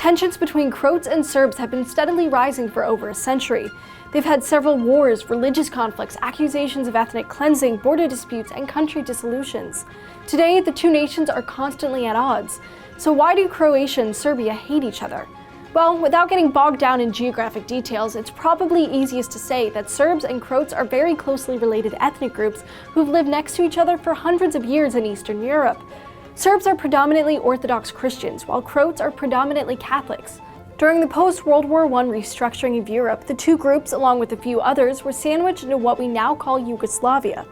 Tensions between Croats and Serbs have been steadily rising for over a century. They've had several wars, religious conflicts, accusations of ethnic cleansing, border disputes, and country dissolutions. Today, the two nations are constantly at odds. So why do Croatia and Serbia hate each other? Well, without getting bogged down in geographic details, it's probably easiest to say that Serbs and Croats are very closely related ethnic groups who've lived next to each other for hundreds of years in Eastern Europe. Serbs are predominantly Orthodox Christians, while Croats are predominantly Catholics. During the post-World War I restructuring of Europe, the two groups, along with a few others, were sandwiched into what we now call Yugoslavia.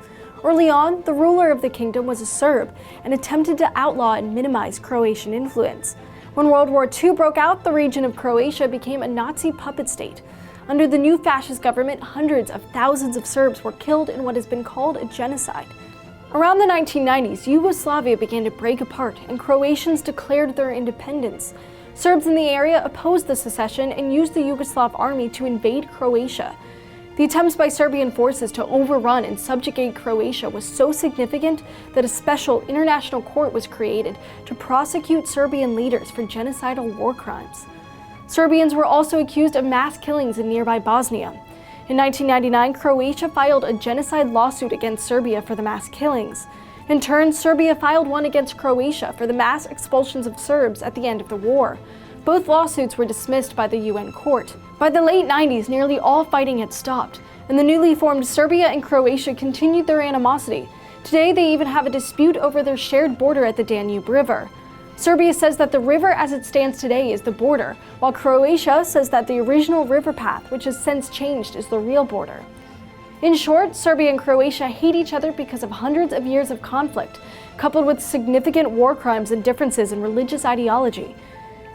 Early on, the ruler of the kingdom was a Serb and attempted to outlaw and minimize Croatian influence. When World War II broke out, the region of Croatia became a Nazi puppet state. Under the new fascist government, hundreds of thousands of Serbs were killed in what has been called a genocide. Around the 1990s, Yugoslavia began to break apart and Croatians declared their independence. Serbs in the area opposed the secession and used the Yugoslav army to invade Croatia. The attempts by Serbian forces to overrun and subjugate Croatia was so significant that a special international court was created to prosecute Serbian leaders for genocidal war crimes. Serbians were also accused of mass killings in nearby Bosnia. In 1999, Croatia filed a genocide lawsuit against Serbia for the mass killings. In turn, Serbia filed one against Croatia for the mass expulsions of Serbs at the end of the war. Both lawsuits were dismissed by the UN court. By the late 90s, nearly all fighting had stopped, and the newly formed Serbia and Croatia continued their animosity. Today, they even have a dispute over their shared border at the Danube River. Serbia says that the river as it stands today is the border, while Croatia says that the original river path, which has since changed, is the real border. In short, Serbia and Croatia hate each other because of hundreds of years of conflict, coupled with significant war crimes and differences in religious ideology.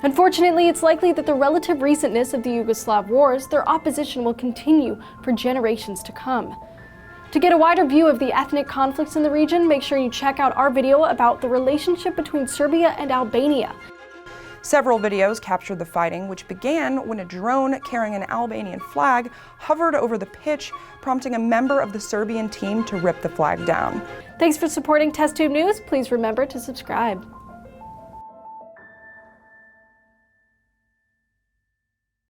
Unfortunately, it's likely that the relative recentness of the Yugoslav wars, their opposition will continue for generations to come. To get a wider view of the ethnic conflicts in the region, make sure you check out our video about the relationship between Serbia and Albania. Several videos captured the fighting, which began when a drone carrying an Albanian flag hovered over the pitch, prompting a member of the Serbian team to rip the flag down. Thanks for supporting TestTube News. Please remember to subscribe.